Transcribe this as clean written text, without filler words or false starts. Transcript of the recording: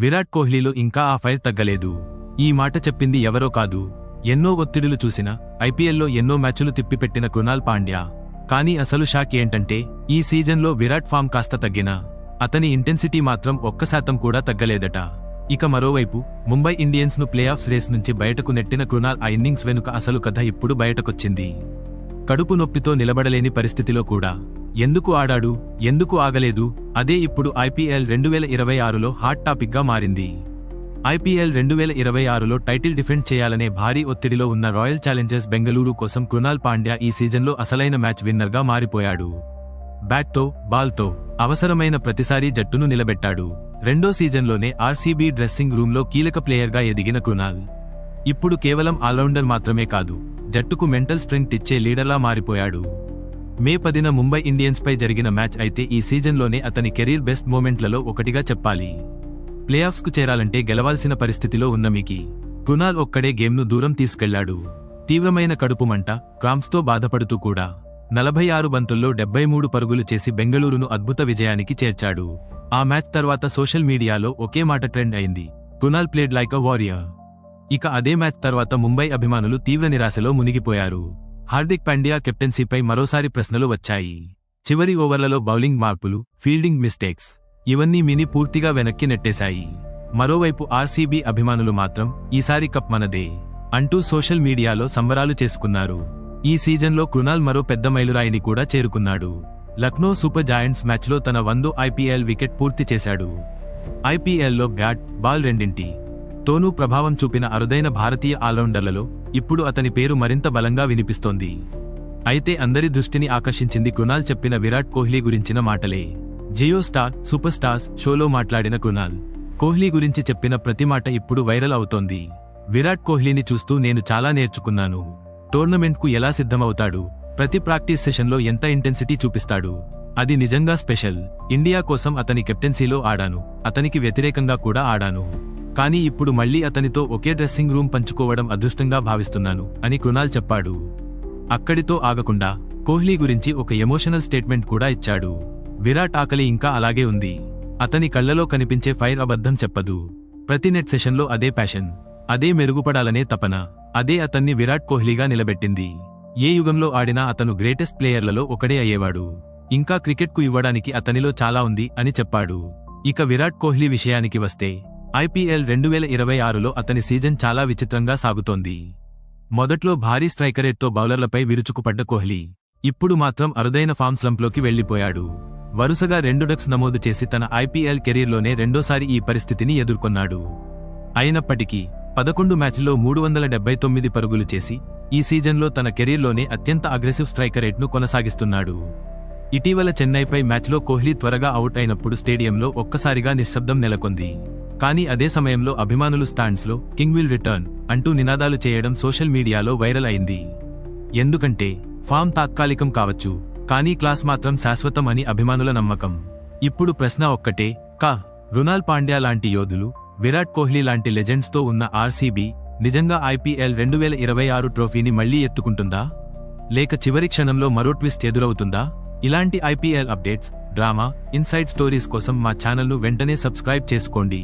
విరాట్ కోహ్లీలో ఇంకా ఆ ఫైర్ తగ్గలేదు. ఈ మాట చెప్పింది ఎవరో కాదు, ఎన్నో ఒత్తిడులు చూసిన, ఐపీఎల్లో ఎన్నో మ్యాచులు తిప్పిపెట్టిన కృణాల్ పాండ్యా. కానీ అసలు షాక్ ఏంటంటే ఈ సీజన్లో విరాట్ ఫామ్ కాస్త తగ్గినా అతని ఇంటెన్సిటీ మాత్రం 1% కూడా తగ్గలేదట. ఇక మరోవైపు ముంబై ఇండియన్స్ ను ప్లేఆఫ్స్ రేస్ నుంచి బయటకు నెట్టిన కృణాల్ ఆ ఇన్నింగ్స్ వెనుక అసలు కథ ఇప్పుడు బయటకొచ్చింది. కడుపు నొప్పితో నిలబడలేని పరిస్థితిలో కూడా ఎందుకు ఆడాడు, ఎందుకు ఆగలేదు, అదే ఇప్పుడు ఐపీఎల్ 2026లో హాట్ టాపిక్ గా మారింది. ఐపీఎల్ 2026లో టైటిల్ డిఫెండ్ చేయాలనే భారీ ఒత్తిడిలో ఉన్న రాయల్ ఛాలెంజర్స్ బెంగళూరు కోసం కృణాల్ పాండ్యా ఈ సీజన్లో అసలైన మ్యాచ్ విన్నర్ గా మారిపోయాడు. బ్యాట్తో, బాల్తో అవసరమైన ప్రతిసారీ జట్టును నిలబెట్టాడు. రెండో సీజన్లోనే ఆర్సీబీ డ్రెస్సింగ్ రూంలో కీలక ప్లేయర్గా ఎదిగిన కృణాల్ ఇప్పుడు కేవలం ఆల్రౌండర్ మాత్రమే కాదు, జట్టుకు మెంటల్ స్ట్రెంగ్త్ ఇచ్చే లీడర్లా మారిపోయాడు. మే 10న ముంబై ఇండియన్స్పై జరిగిన మ్యాచ్ అయితే ఈ సీజన్లోనే అతని కెరీర్ బెస్ట్ మూమెంట్లలో ఒకటిగా చెప్పాలి. ప్లేఆఫ్స్కు చేరాలంటే గెలవాల్సిన పరిస్థితిలో ఉన్న మికి కృణాల్ ఒక్కడే గేమ్ను దూరం తీసుకెళ్లాడు. తీవ్రమైన కడుపు మంట, క్రాంప్స్తో బాధపడుతూ కూడా 46 బంతుల్లో 73 పరుగులు చేసి బెంగళూరును అద్భుత విజయానికి చేర్చాడు. ఆ మ్యాచ్ తర్వాత సోషల్ మీడియాలో ఒకే మాట ట్రెండ్ అయింది, Krunal played like a warrior. ఇక అదే మ్యాచ్ తర్వాత ముంబై అభిమానులు తీవ్ర నిరాశలో మునిగిపోయారు. హార్దిక్ పాండ్యా కెప్టెన్సీపై మరోసారి ప్రశ్నలు వచ్చాయి. చివరి ఓవర్లలో బౌలింగ్ మార్పులు, ఫీల్డింగ్ మిస్టేక్స్ ఇవన్నీ మిని పూర్తిగా వెనక్కి నెట్టేశాయి. మరోవైపు ఆర్సీబీ అభిమానులు మాత్రం ఈసారి కప్ మనదే అంటూ సోషల్ మీడియాలో సంబరాలు చేసుకున్నారు. ఈ సీజన్లో కృణాల్ మరో పెద్ద మైలురాయిని కూడా చేరుకున్నాడు. లక్నో సూపర్ జాయింట్స్ మ్యాచ్లో తన 100వ ఐపీఎల్ వికెట్ పూర్తి చేశాడు. ఐపీఎల్లో బ్యాట్, బాల్ రెండింటితోనూ ప్రభావం చూపిన అరుదైన భారతీయ ఆల్రౌండర్లలో ఇప్పుడు అతని పేరు మరింత బలంగా వినిపిస్తోంది. అయితే అందరి దృష్టిని ఆకర్షించింది కృణాల్ చెప్పిన విరాట్ కోహ్లీ గురించిన మాటలే. జియో స్టార్ సూపర్ స్టార్స్ షోలో మాట్లాడిన కృణాల్ కోహ్లీ గురించి చెప్పిన ప్రతి మాట ఇప్పుడు వైరల్ అవుతోంది. విరాట్ కోహ్లీని చూస్తూ నేను చాలా నేర్చుకున్నాను. టోర్నమెంట్కు ఎలా సిద్ధమవుతాడు, ప్రతి ప్రాక్టీస్ సెషన్లో ఎంత ఇంటెన్సిటీ చూపిస్తాడు, అది నిజంగా స్పెషల్. ఇండియా కోసం అతని కెప్టెన్సీలో ఆడాను, అతనికి వ్యతిరేకంగా కూడా ఆడాను. కానీ ఇప్పుడు మళ్లీ అతనితో ఒకే డ్రెస్సింగ్ రూమ్ పంచుకోవడం అదృష్టంగా భావిస్తున్నాను అని కృణాల్ చెప్పాడు. అక్కడితో ఆగకుండా కోహ్లీ గురించి ఒక ఎమోషనల్ స్టేట్మెంట్ కూడా ఇచ్చాడు. విరాట్ ఆకలి ఇంకా అలాగే ఉంది, అతని కళ్లలో కనిపించే ఫైర్ అబద్ధం చెప్పదు. ప్రతి నెట్ సెషన్లో అదే ప్యాషన్, అదే మెరుగుపడాలనే తపన, అదే అతన్ని విరాట్ కోహ్లీగా నిలబెట్టింది. ఏ యుగంలో ఆడినా అతను గ్రేటెస్ట్ ప్లేయర్లలో ఒకడే అయ్యేవాడు. ఇంకా క్రికెట్కు ఇవ్వడానికి అతనిలో చాలా ఉంది అని చెప్పాడు. ఇక విరాట్ కోహ్లీ విషయానికి వస్తే ఐపీఎల్ 2026లో అతని సీజన్ చాలా విచిత్రంగా సాగుతోంది. మొదట్లో భారీ స్ట్రైక్ రేట్తో బౌలర్లపై విరుచుకుపడ్డ కోహ్లీ ఇప్పుడు మాత్రం అరుదైన ఫామ్ స్లంప్లోకి వెళ్లిపోయాడు. వరుసగా 2 డక్స్ నమోదు చేసి తన ఐపీఎల్ కెరీర్లోనే రెండోసారి ఈ పరిస్థితిని ఎదుర్కొన్నాడు. అయినప్పటికీ 11 మ్యాచ్ల్లో 379 పరుగులు చేసి ఈ సీజన్లో తన కెరీర్లోనే అత్యంత అగ్రెసివ్ స్ట్రైక్ రేట్ను కొనసాగిస్తున్నాడు. ఇటీవల చెన్నైపై మ్యాచ్లో కోహ్లీ త్వరగా అవుట్ అయినప్పుడు స్టేడియంలో ఒక్కసారిగా నిశ్శబ్దం నెలకొంది. కానీ అదే సమయంలో అభిమానులు స్టాండ్స్లో కింగ్ విల్ రిటర్న్ అంటూ నినాదాలు చేయడం సోషల్ మీడియాలో వైరల్ అయింది. ఎందుకంటే ఫామ్ తాత్కాలికం కావచ్చు, కానీ క్లాస్ మాత్రం శాశ్వతం అని అభిమానుల నమ్మకం. ఇప్పుడు ప్రశ్న ఒక్కటే, కృణాల్ పాండ్యా లాంటి యోధులు, విరాట్ కోహ్లీ లాంటి లెజెండ్స్తో ఉన్న ఆర్సీబీ నిజంగా ఐపీఎల్ 2026 ట్రోఫీని మళ్లీ ఎత్తుకుంటుందా, లేక చివరి క్షణంలో మరో ట్విస్ట్ ఎదురవుతుందా? ఇలాంటి IPL updates, drama, inside stories కోసం మా ఛానల్ను వెంటనే సబ్స్క్రైబ్ చేసుకోండి.